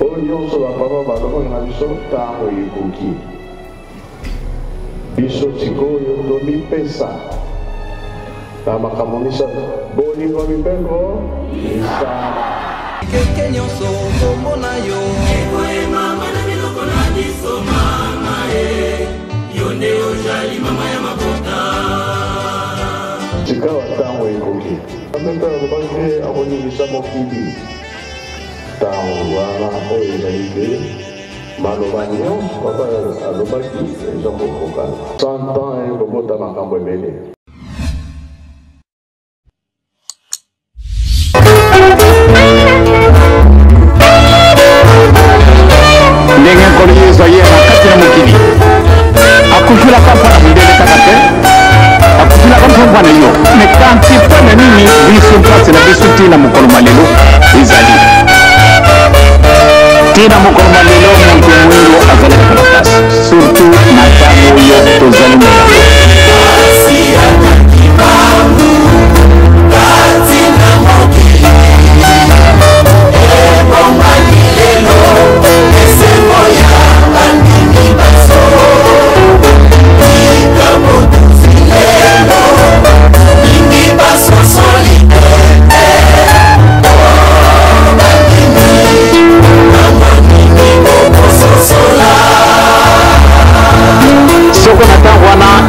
Onyo so papa baloba na biso tango yikoki. Biso sikoyo tomi pesa. Tama kamonisa boni kwa mipengo isana. Keke nyonso komona yo ekoe mama na biloko na biso mama yo nde ozali mama ya mabota Chikawa tango yikoki. Amenta lobaki akoningisa mokili. Tango wana oyo ezali te maloba nyonso papa alobaki eza kokokana 100 ans kobota makambo ebele. Ndenge kolizo ye makati na mokili akufila kampana mundele kakate akufila kampana yo mekanti pona nini biso mpasi na biso tina mokolo malelo ezali tina mokolo malelo muntu mwelo azali na place surtout na tango yo tozali na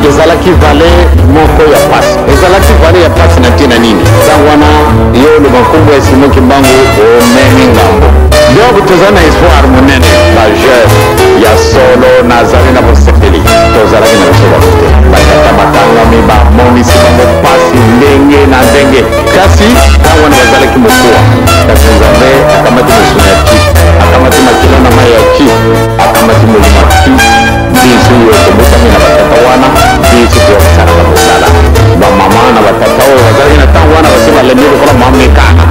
ezalaki vale moko ya pasi ezalaki vale ya pasi na tina nini ntango wana yo lo makumbu ya Simon Kimbangu omemi ngambo donc toza na espoir monene majeur ya solo nazali na bosepeli tozalaki na biso bakute batata bakangami bamonisi bango pasi ndenge na ndenge kasi ntango wana bazalaki mokuwa kasi nzambe akamati mosuni ya ki akamati makilo na mai ya ki akamati molimo ki biso yo tobosami na batata wana biso toyokisana na mosala bamama na batata oyo bazalaki na ntango wana basi balembi lokola mamekana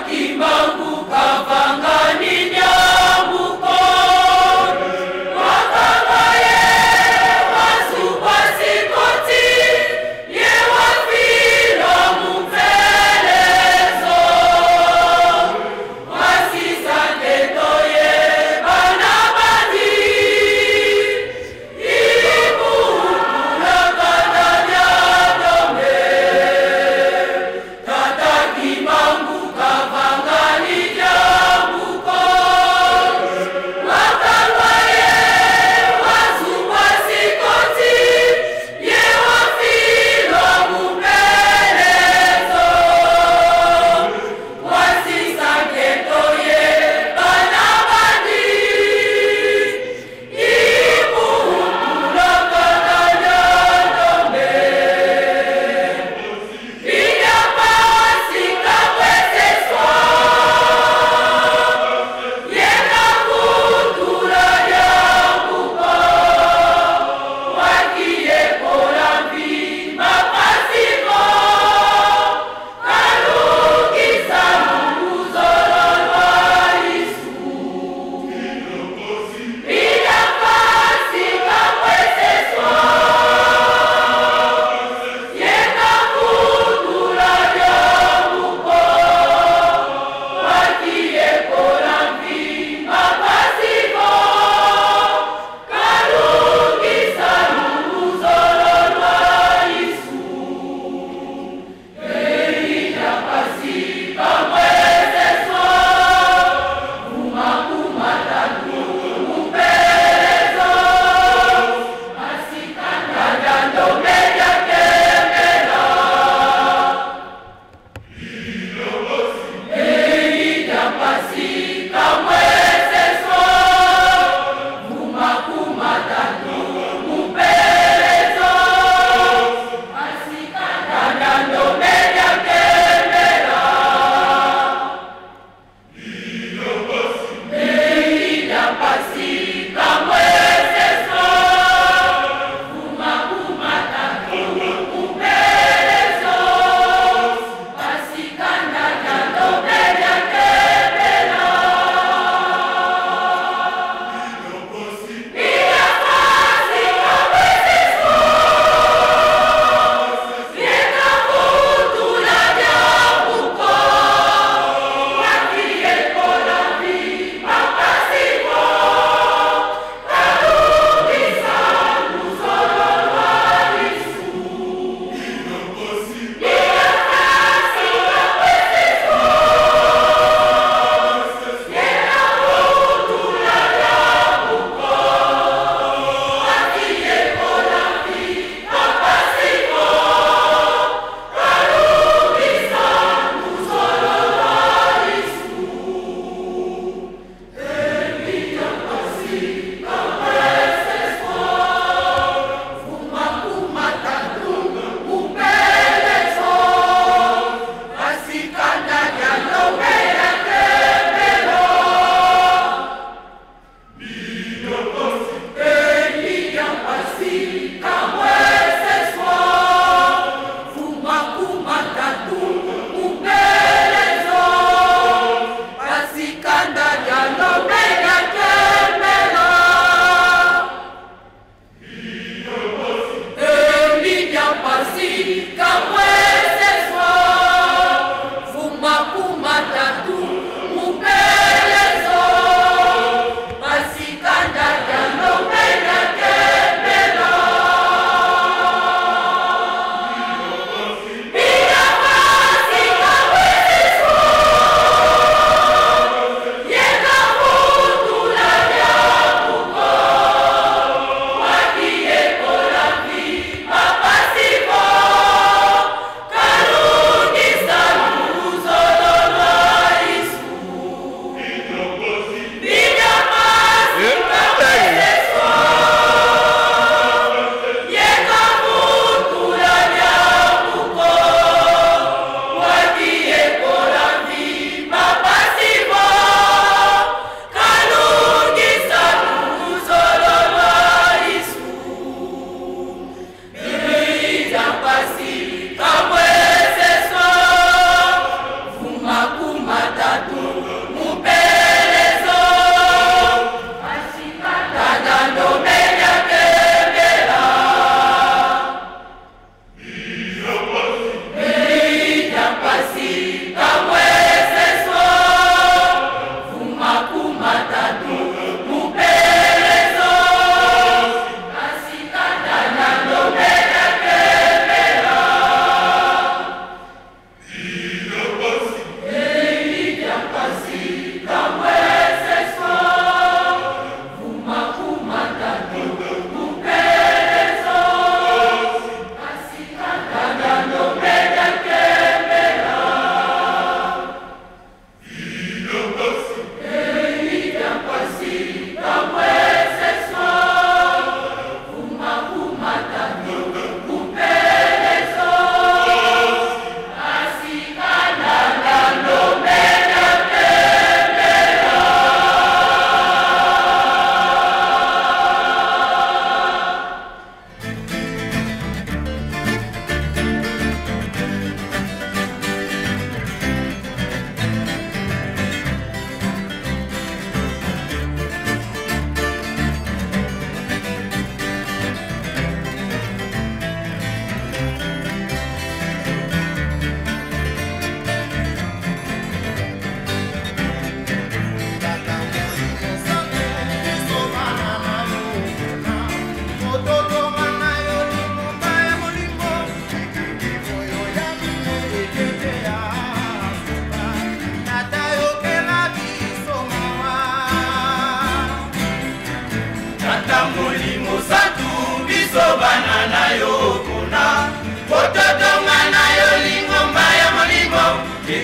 Kimbangu kavanga ni nyambuko waka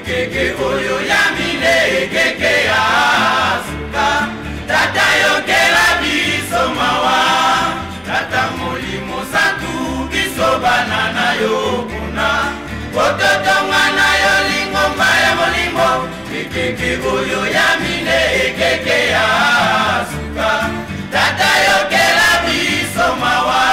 ekeke oyo ya mine ekeke ya suka tata yokela biso mawa tata molimo santu biso banana yo kuna ototonga na yo lingomba ya molimo ekeke oyo ya mine ekeke ya suka tata yokela biso mawa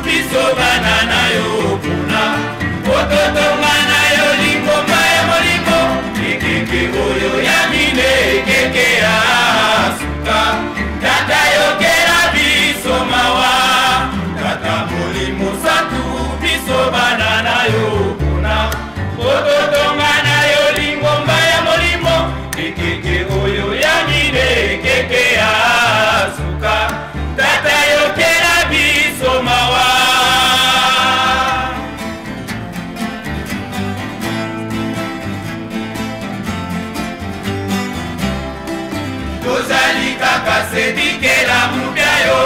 biso banana yo kuna ototonga na yo lingomba ya molimo ekeke oyo ya mine ekeke ya suka tata yokela biso mawa tata molimo santu biso banana yo kuna ototonga na yo lingomba ya molimo ekeke oyo ya mine ekeke ya suka tata yokela biso mawa tozali kaka sedikela mubya yo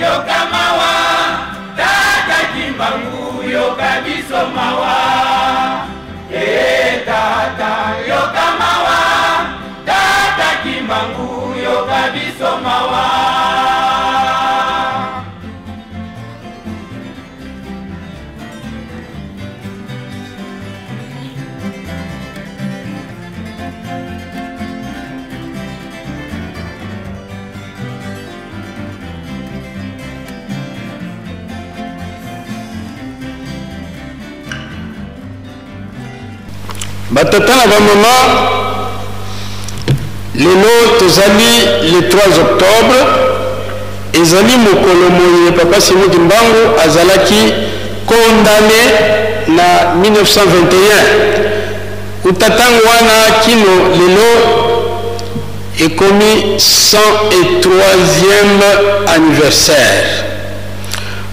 yoka mawa tata kimbangu yoka biso mawa tata yoka mawa tata kimbangu yoka biso mawa. Batata na bamama lelo tozali le 3 octobre ezali mokolo moye papa Simon Kimbangu azalaki condamné na 1921 utatango wana kino lelo ekomi 103e anniversaire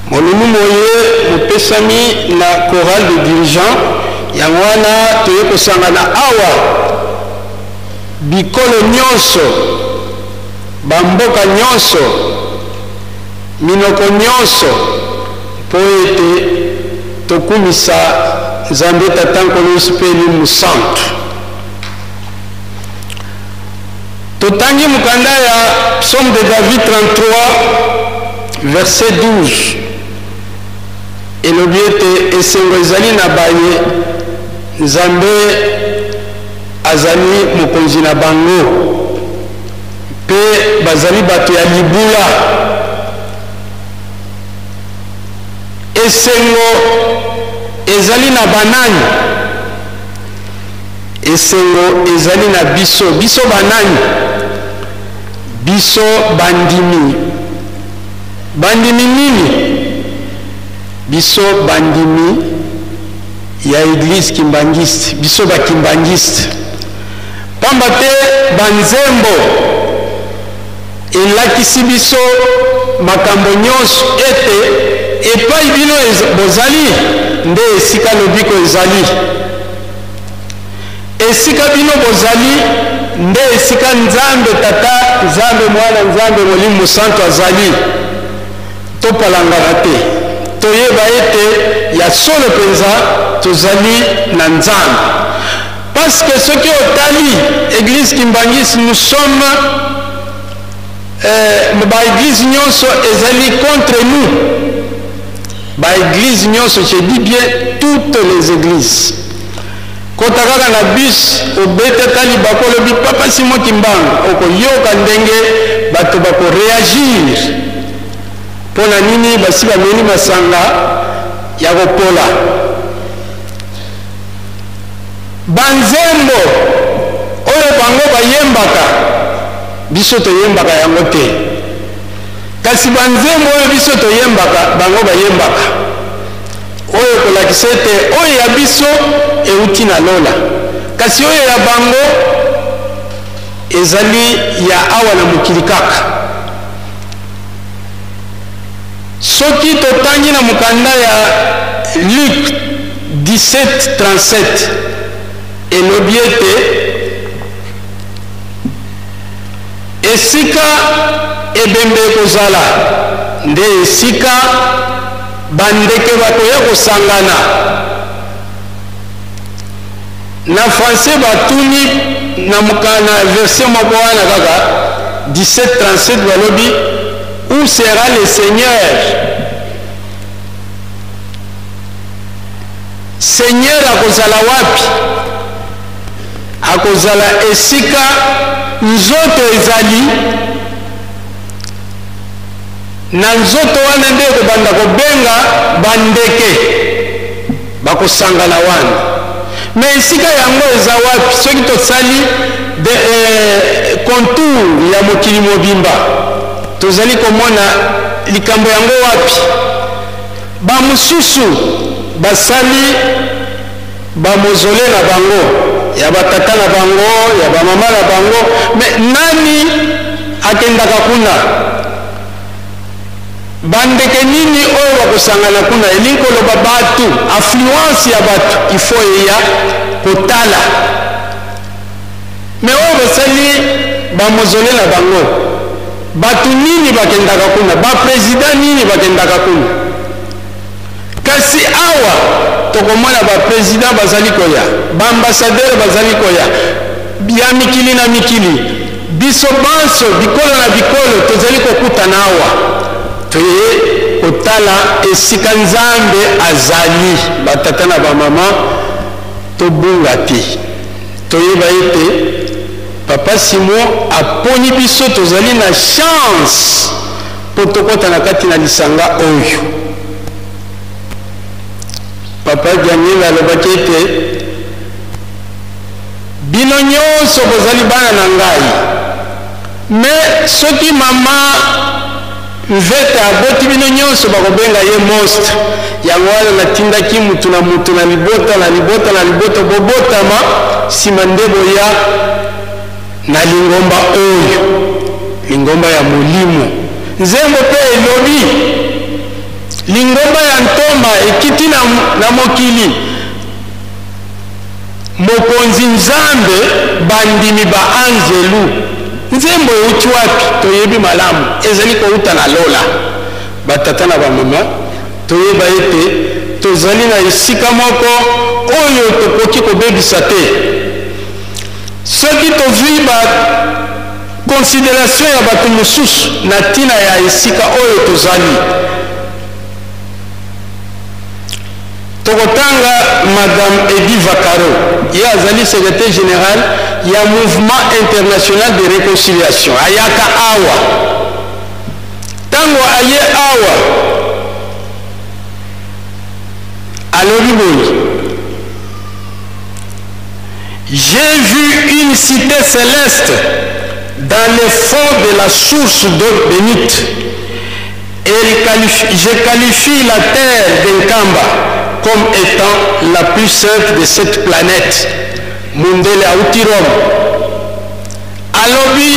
molulu moye mopesami na chorale de dirigeants yango wana toye kosangana awa bikolo nyonso bamboka nyonso minoko nyonso po ete tokumisa Nzambe Tata Nkolo Yesu mpe Elimu Santu. Totangi mukanda ya Psaume de David 33 verset 12 elobi ete esengo ezali na baye Nzambe azali mokonzi na bango pe bazali bato ya libula. Esengo ezali na banani? Esengo ezali na biso. Biso banani? Biso bandimi. Bandimi nini? Biso bandimi ya Église kimbangiste. Biso ba kimbangiste. Pamba te banzembo elakisi biso makambo nyonso ete epai bino bozali nde esika lobiko ezali. Esika bino bozali nde esika Nzambe Tata, Nzambe Mwana, Nzambe Molimo Santo azali. Topalangana te, toyeba ete ya solo penza tozali na Nzambe. Parce que ce qui est tali Église Kimbangiste, nous sommes Église nyonso ezali contre nous. Église nyonso, je dis bien toutes les églises. Quand tu as la bus au bête tali bakolo bi papa Simon Kimbangu oko yoka ndenge bato bako réagir pona nini basi ba meni masanga ya kopola. Banzembo oyo bango bayembaka biso toyembaka yango te. Kasi banzembo oyo biso toyembaka bango bayembaka. Oyo kolakisa ete oyo ya biso euti na lola. Kasi oyo ya bango ezali ya awa na mokili kaka. Soki totangi na mukanda ya Luc 17:37 elobi ete esika ebembe kozala nde esika bandeke bakoya kosangana. Na français batuni na mukana verset moko wana kaka 17:37 balobi où sera le Seigneur? Seigneur akozala wapi? Akozala esika nzoto ezali. Na nzoto wana nde kobanda kobenga bandeke bakosangana wana. Me esika yango eza wapi? Soki tosali contour ya mokili mobimba tozali komona likambo yango wapi? Bamususu basali bamozole na bango ya batata na bango ya bamama na bango. Me nani akendaka kuna? Bandeke nini oyo bakosangana kuna? Elingi koloba batu, affluence ya batu ifo eya kotala. Me oyo basali bamozole na bango batu nini bakendaka kuna, ba president nini bakendaka kuna. Kasi awa tokomona ba president bazali koya, ba ambassadeur bazali koya, ya mikili na mikili, biso banso bikolo na bikolo tozali kokutana awa toye kotala esika Nzambe azali. Batata na bamama tobunga te, toyeba ete Papa Simon aponi biso tozali na chance po tokota na kati na lisanga oyo. Papa Daniel alobaki ete bino nyonso bozali bana na ngai, me soki mama Mvete aboti bino nyonso bakobenga ye monstre. Yango wana natindaki mutu na mutu na libota na libota na libota bobotama nsima nde boya na lingomba oyo, lingomba ya molimo. Nzembo pe elobi lingomba ya ntoma ekiti na mokili, mokonzi Nzambe bandimi ba anjelu. Nzembo euti wapi toyebi malamu, ezali kouta na lola. Batata na bamama toyeba ete tozali na esika moko oyo tokoki kobebisa te. Soki tozwi ba considération ya bato mosusu na tina ya esika oyo tozali, tokotanga Madame Edith Vakaro, ye azali secrétaire général ya Mouvement International de Réconciliation. Ayaka awa tango aye awa alobi boye: j'ai vu une cité céleste dans le fond de la source d'eau bénite, et je qualifie la terre d'Enkamba comme étant la plus sainte de cette planète. Mundele autirom alobi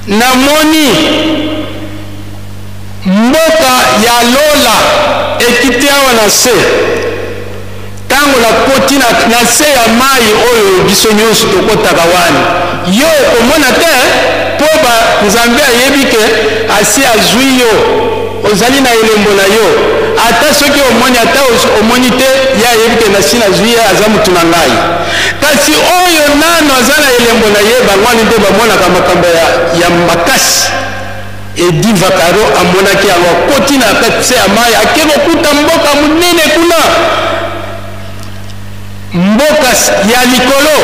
namoni mboka ya lola ekiti awa na se, tango na koti na se ya mai oyo biso nyonso tokotaka wana. Yo komona te po ba Nzambe ayebi ke asi azwi yo, ozali na elembo na yo. Ata soki omoni ata omoni te ya yebi ke na sina azwi ye aza mutu na ngai. Kasi oyo nano aza na elembo na ye, bangwani nde bamonaka makambo ya makasi. Edith Vakaro amonaki yango akoti na kati ya mai, ake kokuta mboka munene kuna, mboka ya likolo.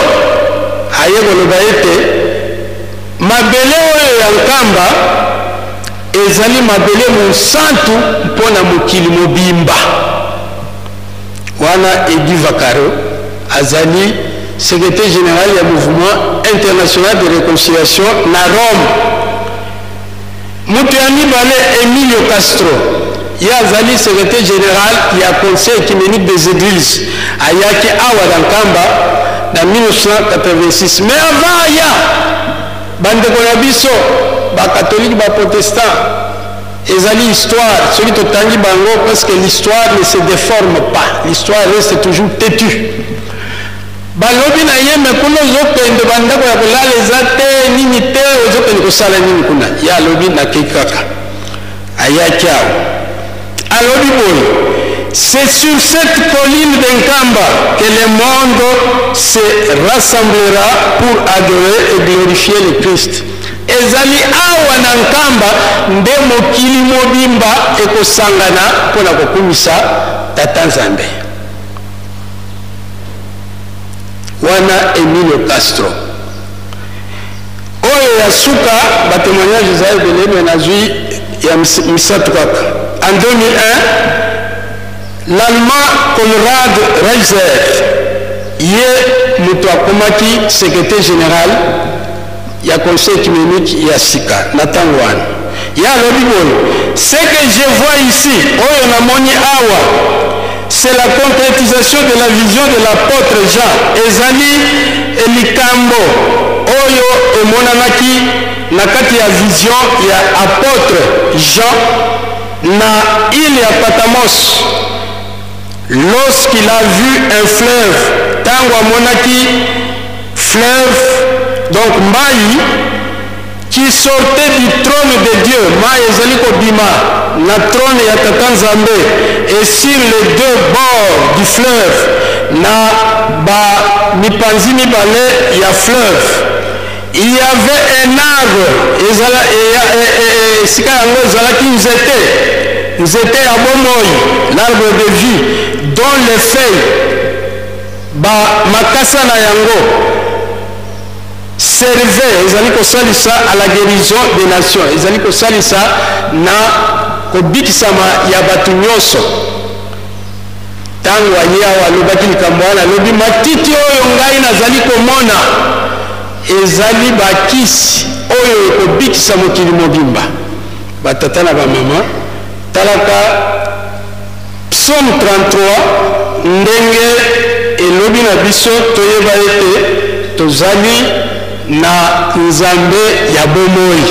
Aye koloba ete mabele oyo ya Nkamba ezali mabele mosantu mpona mokili mobimba. Wana Edith Vakaro azali secrétaire général ya Mouvement International de Réconciliation na Rome. Mutu ya mibale Emilio Castro, ye azali secrétaire général ya Conseil écuménique des Églises. Ayaki awa na Nkamba na 1986. Mais avant aya bandeko na biso ba catholique ba protestant, ezali histoire soki totangi bango, parce que l'histoire ne se déforme pas, l'histoire reste toujours têtue. Balobi na ye me kuna ozokende bandako ya kolala eza te nini te, ozokende kosala nini kuna. Ye alobi na kekaka ayaki awa alobi boye: c'est sur cette colline d'Enkamba que le monde se rassemblera pour adorer et glorifier le Christ. Ezali awa na Nkamba nde mokili mobimba ekosangana mpona kokumisa Tata Nzambe. Wana Emilio Castro oyo ya suka batémoignage eza ebele nazwi ya misatu kaka. En 2001 l'Allemand Konrad Reiser, ye mutu akomaki secrétaire général ya Conseil écuménique ya sika na ntango wana. Ye alobi boye: ce que je vois ici oyo namoni awa, c'est la concrétisation de la vision de l'apôtre Jean. Ezali likambo oyo emonanaki na kati ya vision ya apôtre Jean na île ya Patmos, lorsqu'il a vu un fleuve. Tango amonaki fleuve, donc mai qui sortait du trône de Dieu, ma ezali kobima na trône ya Tata Nzambe, et sur les deux bords du fleuve, na ba mipanzi mibale ya fleuve, il y avait un arbre, sika yango ezalaki nzete ya bomoi, l'arbre de vie, dont les feuilles ba makasa na yango servait, ezali kosalisa à la guérison des nations, ezali kosalisa na kobikisama ya batu nyonso. Tango aye awa alobaki likambo wana, alobi matiti oyo ngai nazali komona ezali bakisi oyo ekobikisa mokili mobimba. Batata na bamama talaka Psaume 33 ndenge elobi na biso toyeba ete tozali na Nzambe ya bomoi,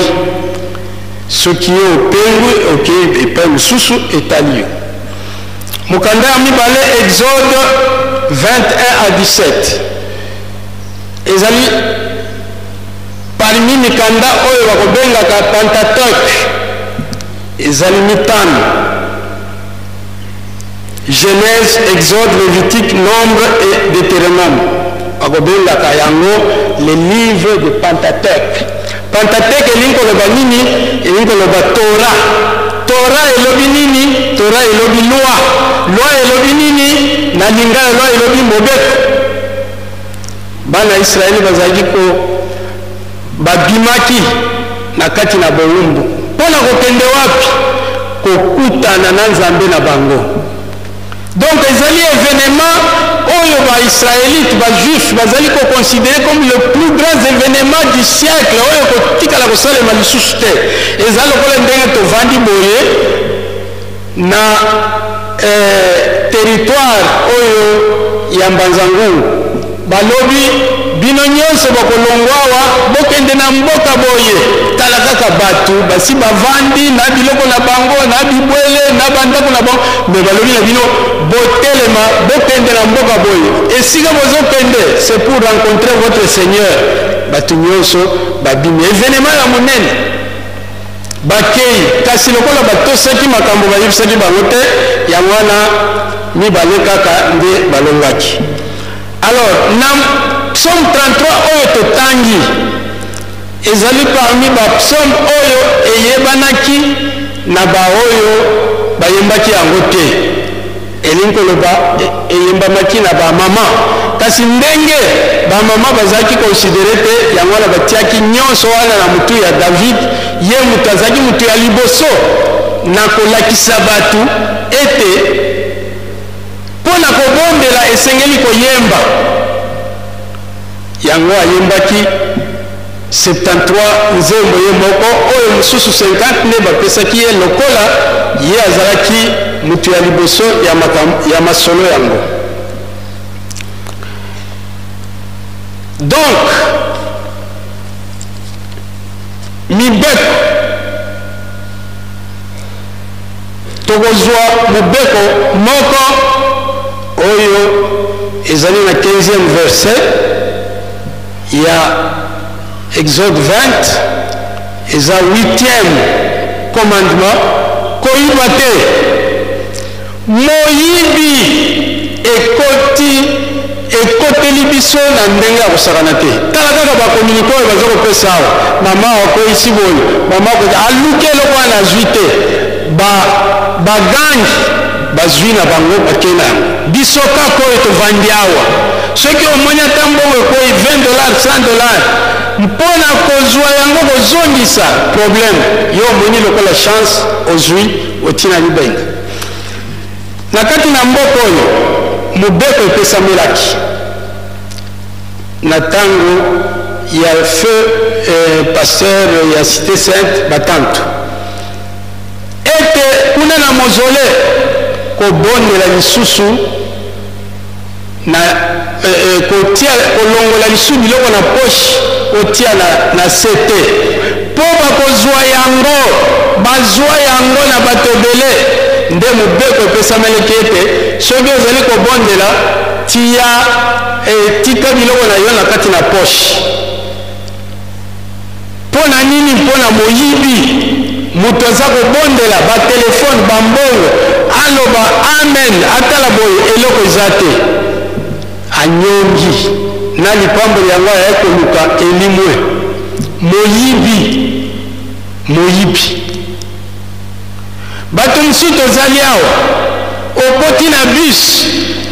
soki yo opengwi oke epai mosusu etali yo. Mokanda ya mibale Exode 21 à 17 ezali parmi mikanda oyo bakobengaka Pentateuque, ezali mitano: Genèse, Exode, Lévitique, Nombre et Deutéronome. Bakobengaka yango les livres de Pentateuque. Pentateuque elingi koloba nini? Elingi koloba Torah. Torah elobi nini? Torah elobi loi. Loi elobi nini? Na lingala loi elobi mobeko. Bana Israeli bazalaki ko babimaki na kati na bolumbu. Pona kokende wapi? Kokutana na Nzambe na bango. Donc ezali événement oyo ba Israélites, ba Juifs bazali ko considérer comme le plus grand événement du siècle oyo kotikala kosalema lisusu te. Ezali lokola ndenge tovandi boye na territoire oyo ya Mbanzangungu, balobi bino nyonso bakolongwawa bokende na mboka boye, tala kaka batu basi bavandi na biloko na bango na bibwele na bandako na bango, me balobi na bino botelema bokende na mboka boye. Esika bozokende c'est pour rencontrer votre Seigneur. Batu nyonso babimi événement ya monene bakei, kasi lokola batosaki makambo bayebisaki bango te, yango wana mibale kaka nde balongaki. Alors na Psaume 33 oyo totangi ezali parmi ba psaume oyo eyebanaki na ba oyo bayembaki yango te. Elingi koloba eyembamaki na ba mama, kasi ndenge ba mama bazalaki konsidere te, yango wana batiaki nyonso wana na mutu ya David, ye mutu azalaki mutu ya liboso na kolakisa batu ete mpona kobondela esengeli koyemba. Yango ayembaki 73 nzembo ye moko, oyo mosusu 50 nde bapesaki ye lokola ye azalaki mutu ya liboso ya masolo yango. Donc mibeko tokozwa mobeko moko oyo ezali na 15e verset ya Exode 20, eza 8e commandement, koyiba te. Moyibi ekoteli biso na ndenge ya kosakana te. Tala kaka bakominike oyo baza kopesa awa, mama akoyisi boye, mama aluki eloko wana azwi te, bagangi bazwi na bango bakei na yango. Biso kaka oyo tovandi awa, soki omoni ata mbongo ekoyi $20, $100, mpona kozwa yango kozongisa problème, yo omoni lokola chance ozwi otina libenga. Na kati na mboka oyo mobeko epesamelaki na tango ya feu pasteur ya Cité Sainte Batantu ete kuna na mozole kobondela lisusu na kolongola lisusu biloko na poche otia na sete po bakozwa yango, bazwa yango na bato ebele. Nde mobeko epesameleki ete soki ozali kobondela tika biloko na yo na kati na poche, po mpona nini mpona moyibi moto aza kobondela batelefone bambongo aloba amen atala boye eloko eza te anyongi na lipamboli yango ayai koluka elimwe moyibi bato mosusu tozali awa okoti na bus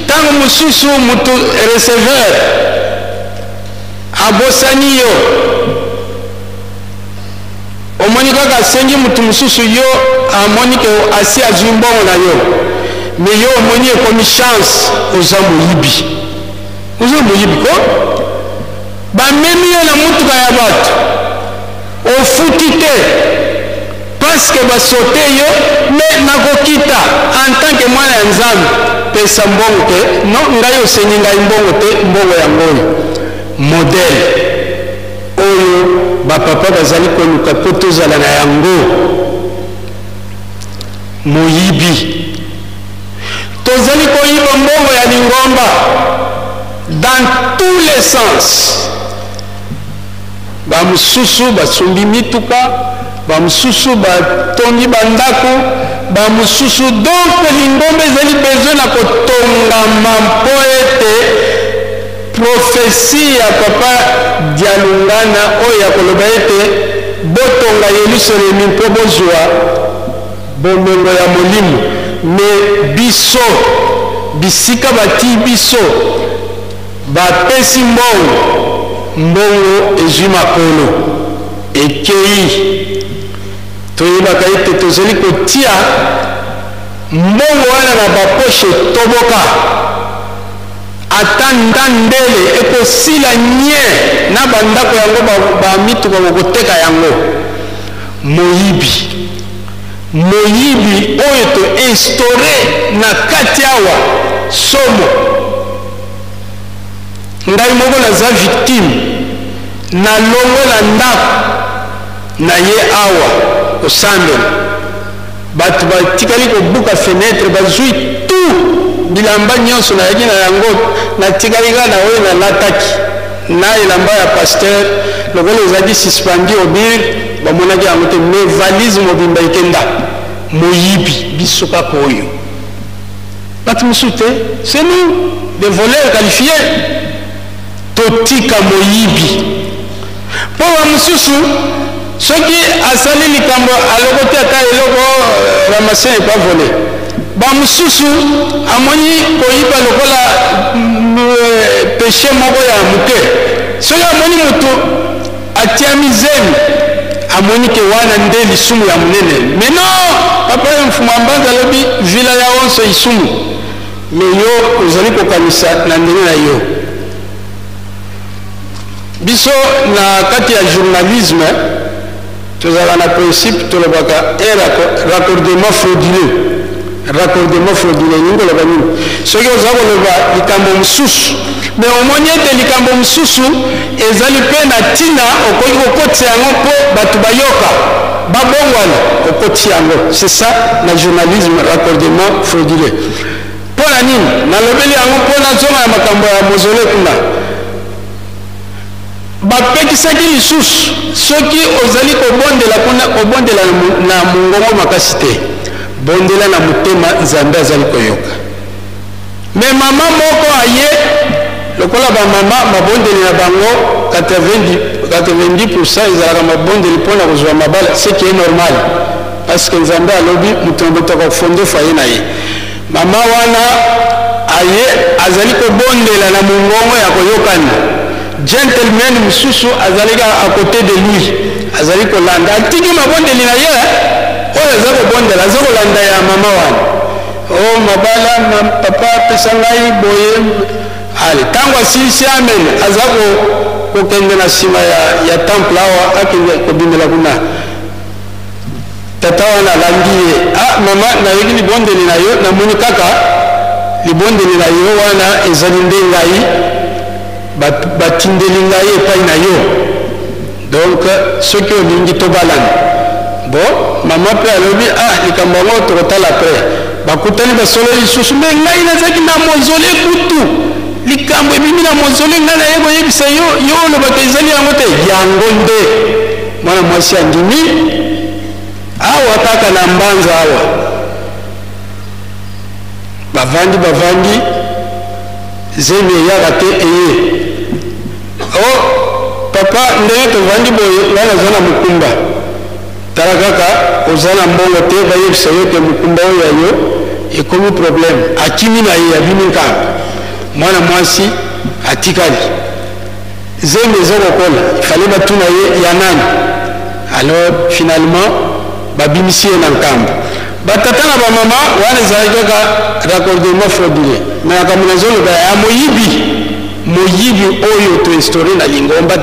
ntango mosusu moto receveur abosani yo omoni kaka asengi moto mosusu yo amoni ke asi azwi mbongo na yo me yo omoni ekomi chance oza moyibi ko bamemi yo na mutuka ya bato ofuti te paske basote yo me nakokita en tant que mwana ya nzambe pesa mbongo te no ngai osengi ngai mbongo te mbongo yango oyo modele oyo bapapa bazali koluka po tozala na yango moyibi tozali koyiba mbongo ya lingomba dans tous les sens bamosusu basombi mituka bamosusu batongi bandako bamosusu donc lingomba ezali besoin na kotongama mpo ete profesi ya papa Dialungana oyo ya koloba ete botonga Yerusalemi mpo bozwa bomengo ya molimo me biso bisika bati biso bapesi mbongo ezwi makolo ekei toyebaka ete tozali kotia mbongo wana na baposhe toboka ata ndandele ekosila nye na bandako yango bamituka bakoteka yango moyibi oyo toinstaure na kati awa somo ngai moko naza victime nalongola ndako na ye awa osambela bato batikali kobuka fenetre bazwi tout bilamba nyonso nayaki na yango natikali kaka na oyo nalataki na elamba ya paster lokola ezalaki suspendi obir bamonaki yango te me valise mobimba ekenda moyibi biso kaka oyo bato mosusu te c'est nous des voleurs qualifiés totika moyibi mpo bamosusu soki asali likambo alokoti ata eloko ramasin epa vole bamosusu amoni koyiba lokola peshe moko ya moke soki amoni moto atiami zemi amoni ke wana nde lisumu ya monene meno papa ya mfuma mbanza alobi vila ya onso isumu me yo ozali kokanisa na ndenge na yo biso na kati ya journalisme tozala na principe tolobaka raccordement frauduleux ningo loba nini soki oza koloba likambo mosusu me omoni ete likambo mosusu ezali mpe na ntina okoki kokotisa yango mpo bato bayoka babongwana okotisi yango c'est ça na journalisme raccordement frauduleux mpo na nini nalobeli yango mpo nazonga ya makambo ya mozole kuna bapekisaki lisusu soki ozali kobondela kuna obondela na mongongo makasi te bondela na motema nzambe azali koyoka me mama moko aye lokola bamama mabondeli na bango 90% ezalaka mabondeli mpona kozwa mabala ce qui est normal parce que nzambe alobi moto mobotaka kofonde foye na ye mama wana aye azali kobondela na mongongo ya koyokana gentleman mosusu azalika à côté de lui azali kolanda atiki mabondeli na ye oyo aza kobondela aza kolanda ya mama wana o mabala papa apesa ngai boye ale ntango asilisi amen aza kokende na nsima ya temple awa akende kobimela kuna tata wana alandi ye mama nayoki libondeli na yo namoni kaka libondeli na yo wana ezali nde ngai batindeli ngai epai na yo donc soki olingi tobalana bon mama mpe alobi likambo yango tokotala apres bakutani basolo lisusu me ngai nazalaki na mozole kutu likambo ebimi na mozole ngai naye koyebisa yo olobaka ezali yango te yango nde mwana mwasi andimi awa kaka na mbanza awa bavandi zemi eyaka te eye papa ndenge tovandi boye wana aza na mukumba tala kaka oza na mbongo te bayebisa yo te mukumba oyo yayo ekomi problème akimi na ye abimi nkambo mwana mwasi atikali zembe eza kokola ifale batuna ye ya nani alors finalement babimisi ye na nkambo batata na bamama wana ezali kaka raccordement frauduleux me makambo nazoloba ya moyibi oyo toinstaure na lingomba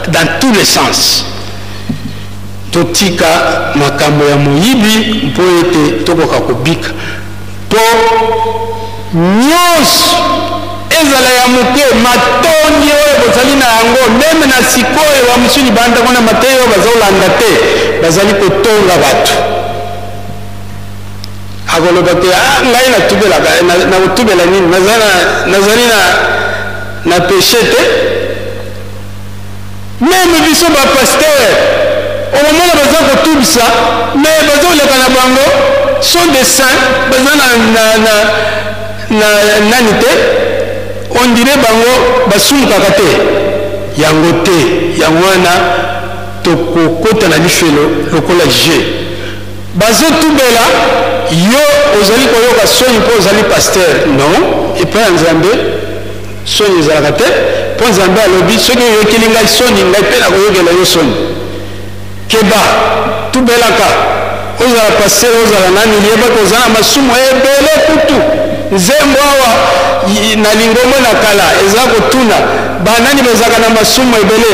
dans tous les sens totika makambo ya moyibi mpo ete tokoka kobika mpo nyonso ezala ya moke matondi oyo bozali na yango meme na sikoyo bamusuni bandako na mateyi oyo bazolanda te bazali kotonga bato akoloba te ngai na kotubela nini nazali na péché te meme biso bapaster omomona baza kotubisa me bazoleka na bango sont des saints baza na nani te on dirait bango basumukaka te yango wana tokokota na lifelo lokola je bazotubela yo ozali koyoka soni mpo ozali paster non epai ya nzambe soni ezalaka te mpo nzambe alobi soki oyokeli ngai soni ngai mpe nakoyokela yo soni keba tubelaka ozala paster ozala nani liyebaka oza na masumu ebele kutu nzembo awa na lingombo na kala eza kotuna banani bazalaka na masumu ebele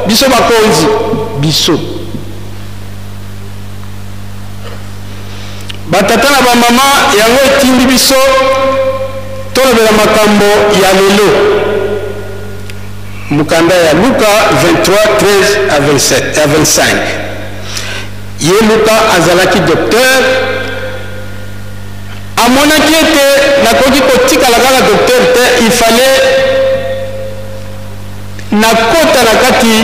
biso bakonzi biso batata na bamama yango etindi biso tolobela makambo ya lelo mukanda ya Luka 23:13-25 ye Luka azalaki docteur amonaki ete nakoki kotikala kaka docteur te ifale nakota na kati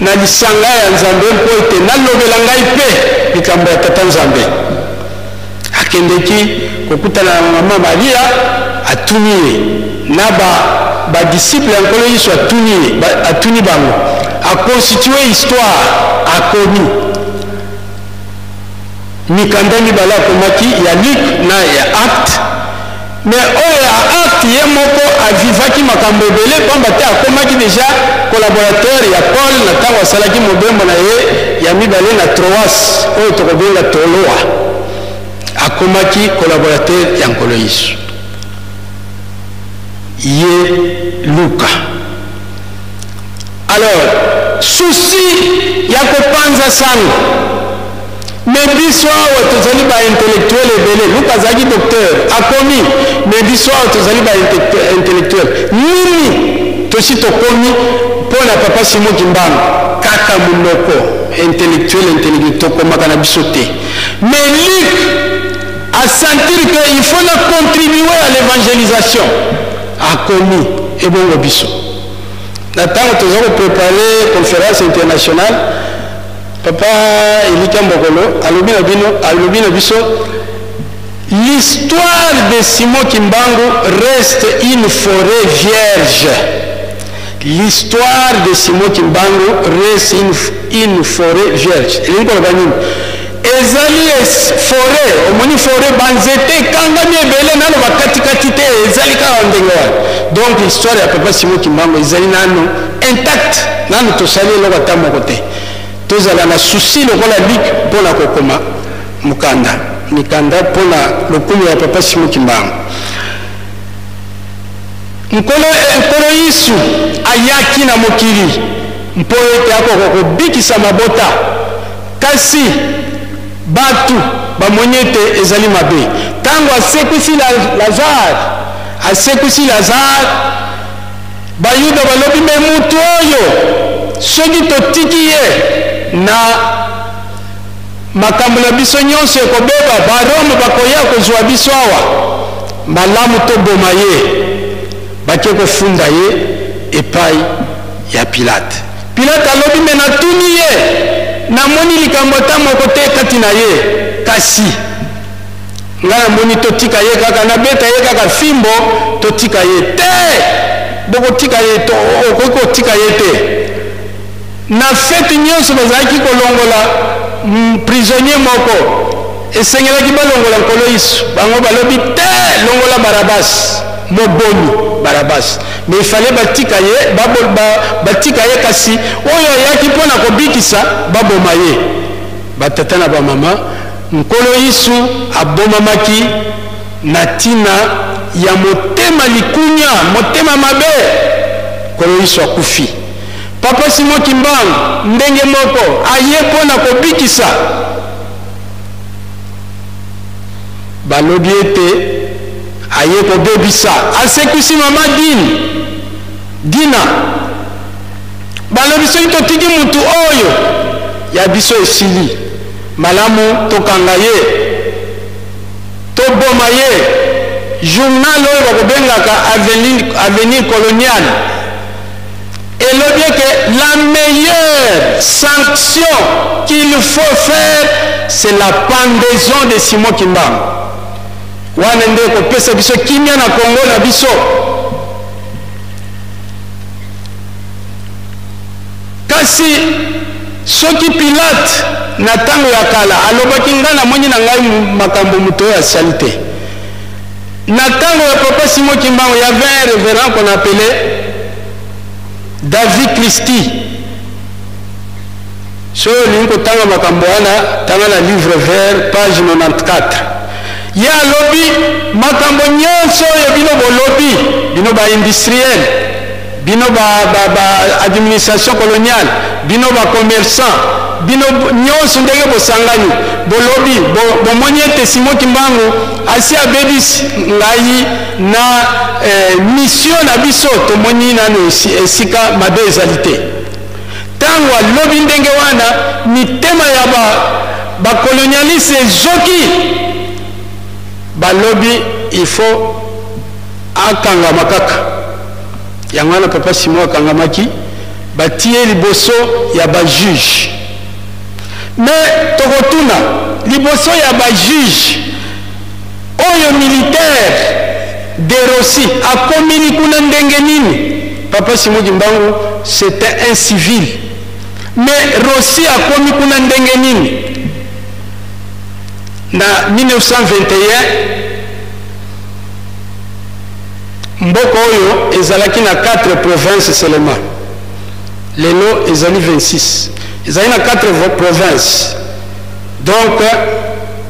na lisanga ya nzambe mpo ete nalobela ngai mpe likambo ya tata nzambe akendeki kokutana na mama Maria atuni ye na badisiple ya nkolo Yesu atuni bango akonstitue histoire akomi mikanda mibale akomaki ya Luc na ya Acte me oyo ya Acte ye moko avivaki makambo ebele pamba te akomaki deja collaborateur ya Paul na ntango asalaki mobembo na ye ya mibale na Troas oyo tokobenga Toloa akomaki collaborateur ya nkolo Yesu ye Luka. Alors souci ya kopanza sango me biso awa tozali baintellectuel ebele Luka azalaki docteur akomi me biso awa tozali baintellectuel nini tosi tokomi mpo na papa Simon Kimbangu kaka monoko intellectuel tokomaka na biso te mais Luc a sentir que il faut na contribuer à l'évangélisation akomi ebongo biso na ntango toza koprépare conférence internationale papa Elika Mbokolo alobi na biso l'histoire de Simon Kimbangu reste une forêt vierge. L'histoire de Simon Kimbangu reste une forêt vierge. Ezali forêt, omoni forêt banzete kangami ebele nano bakatikati te ezali kaka ndenge wana. Donc l'histoire ya papa Simon Kimbangu ezali nano intact, nano tosali eloko ata moko te. Tozala na souci lokola Luc mpona kokoma mikanda mpona lokumu ya papa Simon Kimbangu. Nkolo Yesu ayaki na mokili mpo ete akoko kobikisa mabota kasi batu bamoni ete ezali mabe. Ntango asekwisi Lazare bayuda balobi me mutu oyo soki totiki ye na makambo na biso nyonso ekobeba barome bakoya kozwa biso awa malamu toboma ye bake kofunda ye epai ya Pilate. Pilate alobi me natuni ye namoni likambo ata moko te kati na ye kasi nga namoni totika ye kaka nabeta ye kaka fimbo totika ye te bokotika ye to okoki kotika ye te na fete nyonso bazalaki kolongola prisonnier moko esengelaki balongola nkolo Yesu bango balobi te longola Barabas mobomi Barabas mais il fallait batika ye batika ye kasi oyo ayaki mpona kobikisa baboma ye batata na bamama nkolo Yesu abomamaki na ntina ya motema likunya motema mabe nkolo Yesu akufi Papa Simon Kimbangu ndenge moko aye mpona kobikisa balobi ete aye kobebisa asekisi mama Dina balobi soki totiki mutu oyo ya biso esili malamu tokanga ye toboma ye journal oyo bakobengaka avenir colonial elobi que la meilleure sanction qu'il faut faire c'est la pendaison de Simon Kimbangu wana nde kopesa biso kimia na Kongo na biso kasi soki Pilate na tango ya kala alobaki nga na moni na ngai makambo muto ya salite na tango ya Papa Simon Kimbangu il y avait un révérend qu'on appelait David Christie so linko tanga makambo wana tanga na livre vert page 94 ya lobi makambo nyonso ya bino bolobi bino ba industriel bino ba administration coloniale bino ba commerçant bino nyonso ndenge bosangani bolobi bomoni ete Simon Kimbangu asi abebisi ngai na mission na biso tomoni nano esika mabe ezalite tango alobi ndenge wana mitema ya bakolonialiste ezoki balobi il faut akangama kaka yango wana Papa Simon akangamaki batie liboso ya bajuge mais tokotuna liboso ya bajuge oyo militaire de Rossi akomini kuna ndenge nini Papa Simon Kimbangu c'était un civil mais Rossi akomi kuna ndenge nini na 1921 mboka oyo ezalaki na 4 provinces seulement lelo ezali 26 ezali na 4 provinces donc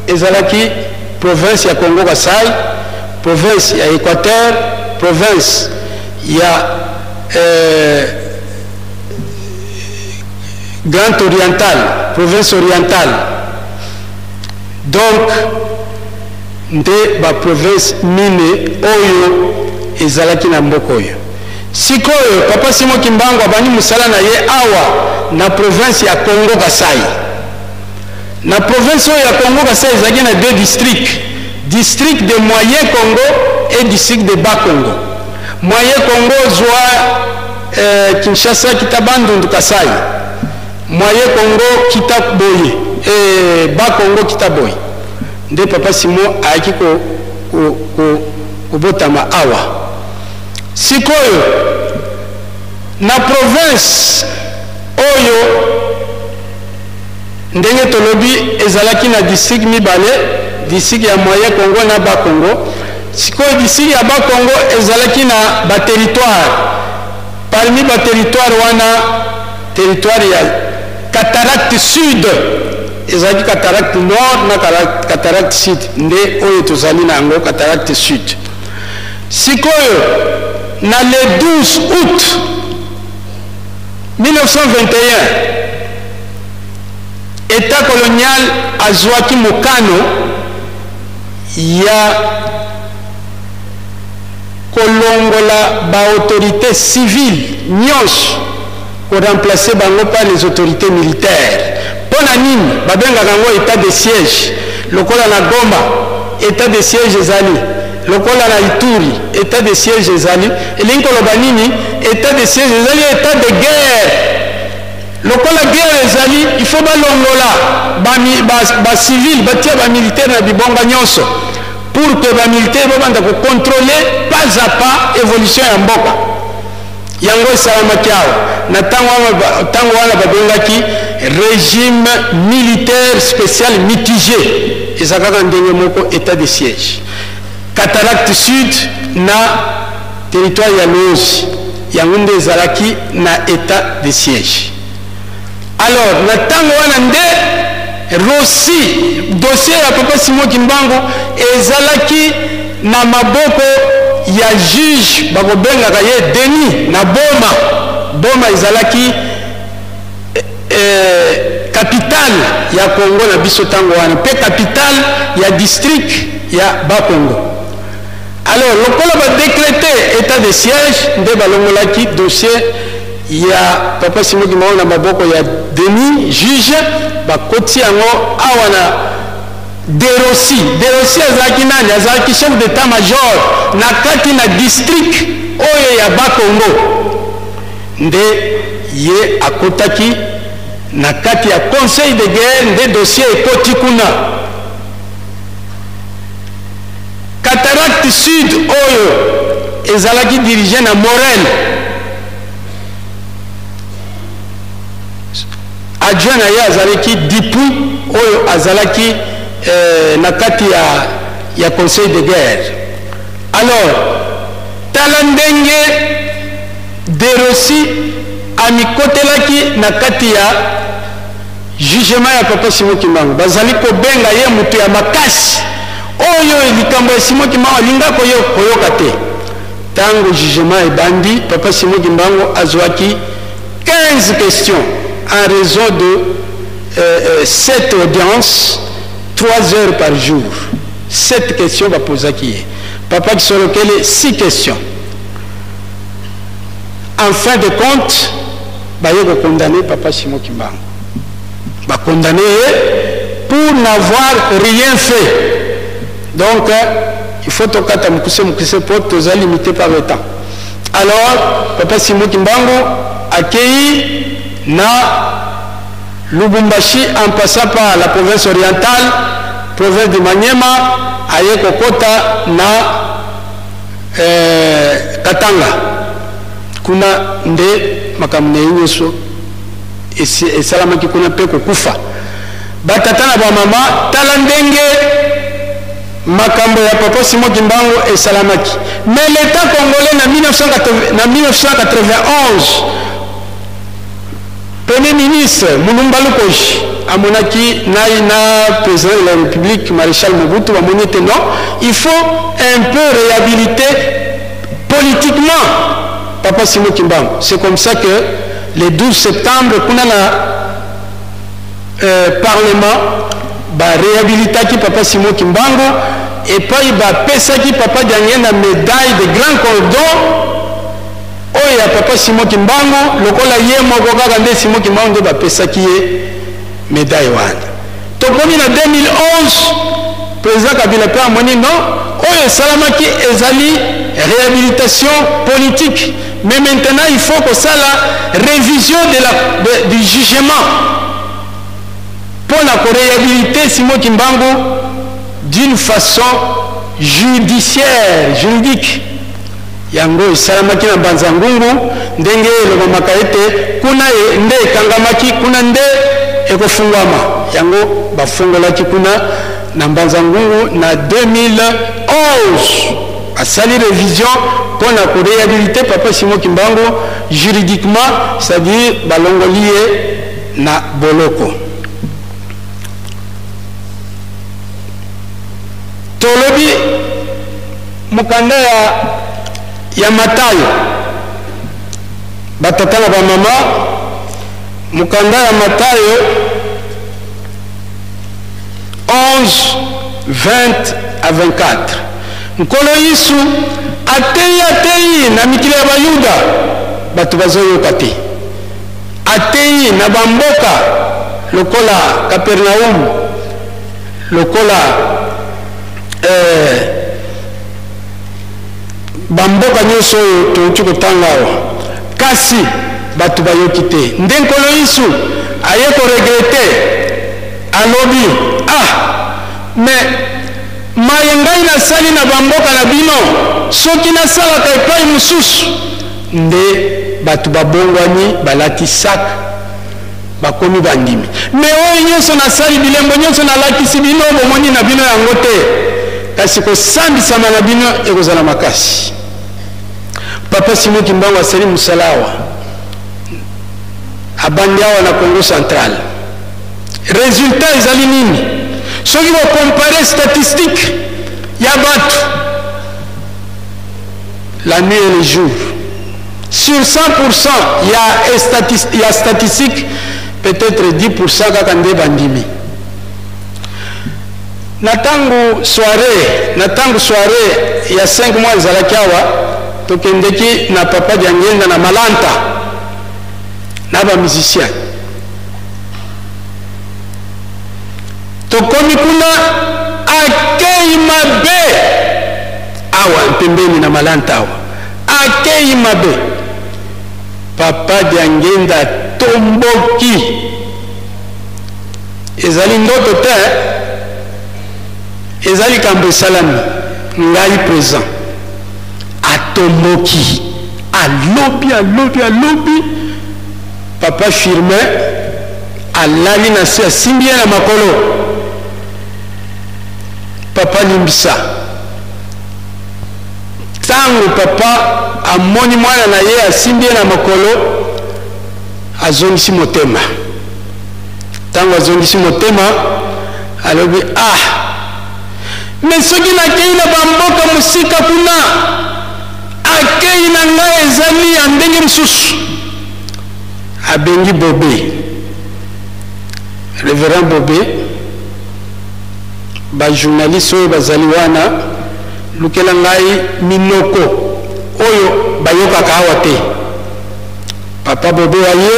ezalaki province ya Congo Kasai province ya Équateur province ya Grand Oriental province orientale donc nde ba province mine oyo ezalaki na mboka oyo sikoyo Papa Simon Kimbangu abani musala na ye awa na province ya Congo Kasai na province oyo ya Congo Kasai ezalaki na 2 districts district de Moyen Congo et district de Bas Congo Moyen Congo zwa Kinshasa kita Bandundu Kasai Moyen Congo kita Boye et Bas Congo kita Boye nde Papa Simon aiki ko botama awa sikoyo na province oyo ndenge tolobi ezalaki na district mibale district ya Moyen Congo na Bas Congo sikoyo district ya Bas Congo ezalaki na ba territoire parmi ba territoire wana territoire ya Cataracte Sud ezalaki Cataracte Nord na Cataracte Sud nde oyo tozali na yango Cataracte Sud sikoyo na le 12 août 1921 État colonial azwaki mokano ya kolongola ba autorité civile nyonso ko remplacer bango par les autorités militaires pona nini babengaka yango état de siège lokola na Goma état de siège ezali lokola na Ituri état de siège ezali elingi koloba nini état de siège ezali état de guerre lokola guerre ezali il faut balongola ba civil batia ba militaire na bibonga nyonso pour que ba militaire banda ko contrôler pas à pas évolution ya mboka yango esalamaki awa na tango wana babengaki régime militaire spécial mitigé ezalaka ndenge moko état de siège. Cataracte Sud na territoire ya Lozi yango nde ezalaki na état de siège. Alors na tango wana nde Rossi dossier ya Papa Simon Kimbangu ezalaki na maboko ya juge bakobengaka ye Denis na Boma ezalaki capitale ya Congo na biso tango wana pe capitale ya district ya Bakongo. Alors lokola ba décréter état de siège nde balongolaki dossier ya Papa Simon Kimbangu na maboko ya Denis juge bakoti yango awa na Derossi azalaki nani azalaki chef d'état-major na kati na district oyo ya Bakongo nde ye akotaki na kati ya conseil de guerre nde dossier ekoti kuna. Cataracte Sud oyo ezalaki dirigé na Morel adjoint na ye azalaki Dipuy oyo azalaki na kati ya conseil de guerre. Alors tala ndenge Derossi amikotelaki na kati ya jugement ya Papa Simon Kimbangu bazali kobenga ye mutu ya makasi oyo likambo ya Simon Kimbangu alinga koyoka te. Tango jugement ebandi Papa Simon Kimbangu azwaki 15 questions en raison de 7 audiences 3 heures par jour. 7 questions va poser qui. Papa qui sont lequel 6 questions. En fin de compte, bah il va condamner Papa Simon Kimbangu. Va condamner pour n'avoir rien fait. Donc il faut toka tamukuse pour te limiter par le temps. Alors Papa Simon Kimbangu accueilli na Lubumbashi en passant par la province orientale, province de Maniema, aye kokota na Katanga. Kuna nde makamne nyonso esalamaki kuna pe kokufa. Batata na ba mama tala ndenge makambo ya Papa Simon Kimbangu esalamaki. Mais l'État congolais na 1991 Premier ministre Mulumba Lukoji amonaki na président de la République Maréchal Mobutu amonete non, il faut un peu réhabiliter politiquement Papa Simon Kimbangu. C'est comme ça que le 12 septembre kuna na parlement ba réhabilitaki Papa Simon Kimbangu et puis ba pesaki Papa Diangé na médaille de grand cordon. Oya Papa Simon Kimbangu lokola ye moko kaka nde Simon Kimbangu nde bapesaki ye médaille wana. Tokomi na 2011 président Kabila pe amoni non oyo esalamaki ezali réhabilitation politique, mais maintenant il faut que ça la révision du jugement pour la réhabiliter Simon Kimbangu d'une façon juridique. Yango esalamaki na Banzangungu ndenge elobamaka ete kuna nde ekangamaki kuna nde ekofungwama yango bafungolaki kuna na Banzangungu na 2011 asali révision pour la réhabiliter Papa Simon Kimbangu juridiquement, c'est-à-dire balongolié na boloko. Tolobi mukanda ya Matayo batata na ba mama mukanda ya Matayo 11 20 à 24 nkolo Yesu atei na mikili ya bayuda batu bazoyoka te atei na bamboka lokola Capernaum lokola bamboka nyonso oyo touti kotanga awa kasi bato bayoki te. Nde nkolo Yesu aye ko regrete alobi mais maye ngai nasali na bamboka na bino soki nasalaka epai mosusu. Nde bato babongwani balati sak bakomi bandimi. Mais oyo nyonso nasali bilembo nyonso nalakisi bino bomoni na bino yango te, kasi kosambisama na bino ekozala makasi. Papa Simon Kimbangu asali musala awa abandi awa na Congo Central. Résultat ezali nini? Soki bokompare statistique ya bato la nuit et le jour, sur 100% il y a statistique peut-être 10% kaka nde bandimi. Natangu soirée il y a 5 mois ezalaki awa tokendeki na Papa Diangenda na Malanta na ba musicien. Tokomi kuna akei mabe awa pembeni na Malanta awa akei mabe. Papa Diangenda tomboki ezali ndoto te, ezali kambo esalami ngai présent. Atomboki alobi Papa Firmin alali na se asimbi na makolo. Papa limbisa tango papa amoni mwana na ye asimbi na makolo azongisi motema. Tango azongisi motema alobi mais soki nakei na bamboka musika kuna akei na ngai ezali ya ndenge mosusu. Abengi Bobé, Révérend Bobé, ba journaliste oyo bazali wana lukela ngai minoko oyo bayokaka awa te. Papa Bobé aye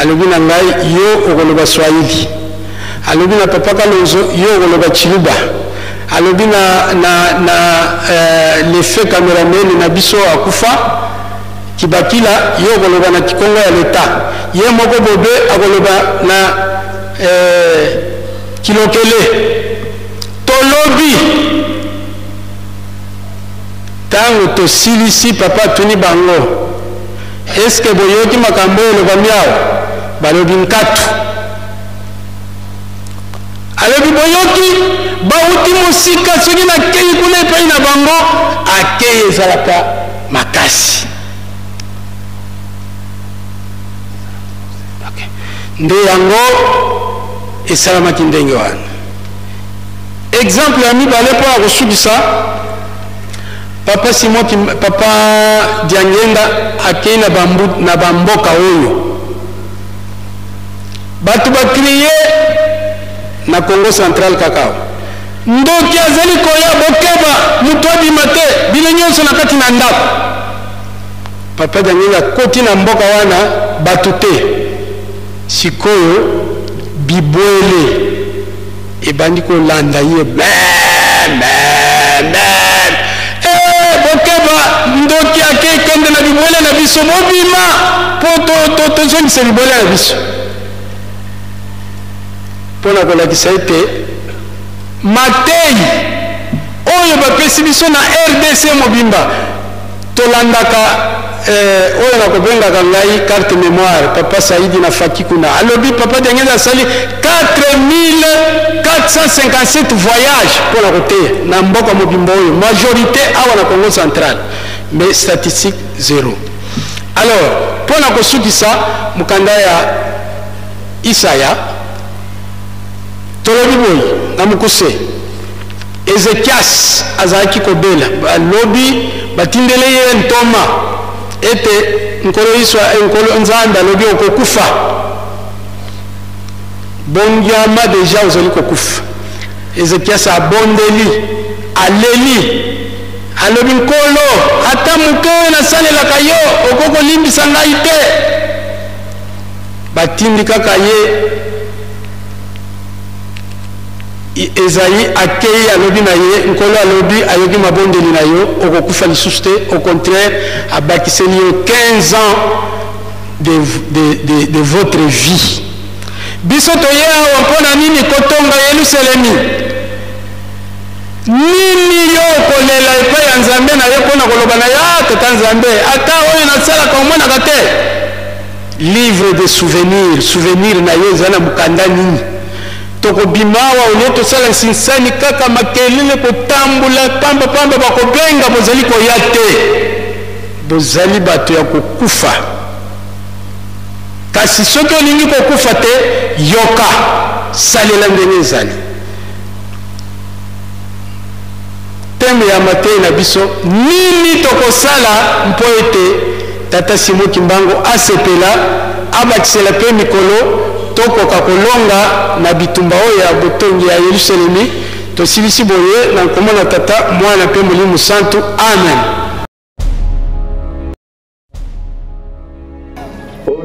alobi na ngai yo okoloba Swahili, alobi na Papa Kalonzo yo okoloba Chiluba, alobi na l'effet cameraman na biso akufa Kibakila yo okoloba na Kikongo ya leta, ye moko Bobé akoloba na Kilokele. Tolobi tango tosilisi Papa tuni bango eske boyoki makambo eloba miao balobi nkatu. Alobi boyoki bauti mosika soki nakei kuna epai na bango akei ezalaka makasi. Nde yango esalamaki ndenge wana. Exemple ya mibale mpo ya kosukisa Papa Simon Papa Diangenda akei na bamboka oyo bato bakriye na Congo Central kakao. Ndoki azali koya bokeba mutu abima te bino nyonso na kati na ndako. Papa Diangenda koti na mboka wana bato te. Sikoyo bibwele ebandi kolanda ye bokeba ndoki akei kende na bibwele na biso mobima po tozongisa bibwele na biso mpona kolakisa ete matei oyo bapesi biso na RDC mobimba tolandaka oyo nakobengaka ngai carte mémoire Papa Saidi na Faki kuna alobi Papa Diangenda asali 4457 voyages mpona koteya na mboka mobimba oyo majorité awa na Congo Central, mais statistique zéro. Alors mpona kosukisa mokanda ya Isaya tolobi boyi na mokuse Ezekias azalaki kobela balobi batindele ye ntoma ete nkolo iswa nkolo nzambe alobi okokufa bongiama deja ozali kokufa. Ezekias abondeli aleli alobi nkolo ata moke oyo nasalelaka yo okokolimbisa ngai te. Batindi kaka ye Ezaïe akei alobi na ye nkolo alobi ayoki mabondeli na yo okokufa lisusu te, au contraire abakiseli yo 15 ans de votre vie. Biso toye awa mpona nini kotonga Yerusalemi? Nini yo kolela epai ya Nzambe na ye mpona koloba na ya tata Nzambe ata oyo nasalaka omonaka te? Livre de souvenir na ye eza na mokanda nini? Tokobima awa olie tosala nsinsani kaka makelele kotambola pamba bakobenga bozali koya te. Bozali bato ya kokufa. Kasi soki olingi kokufa te, yoka salela ndenge ezali. Teme ya matei na biso nini tokosala mpo ete tata Simon Kimbangu asepela abakisela pe mikolo tokoka kolonga na bitumba oyo ya botongi ya Yerusalemi. Tosilisi boye na nkombo na tata mwana pe Molimo Santu. Amen.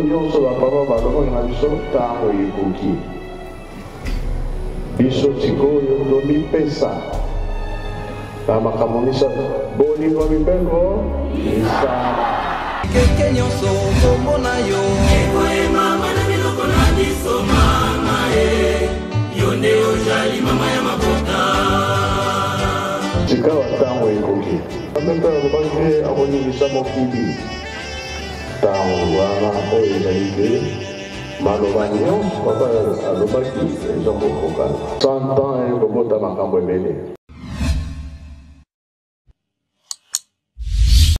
Nyonso bapapa balongo na biso ntango ekoki biso sikoyo tomipesa na makambo misato bolingo mibeko misala keke nyonso kombo na yo ekoyema mana biloko na biso mama yo nde ozali mama ya mabota sikawa ntango ekoki amempe alobaki akoningisa mokili ntango wana oyo ezali te maloba nyonso papa alobaki eza kokoka 100 ans ekobota makambo ebele.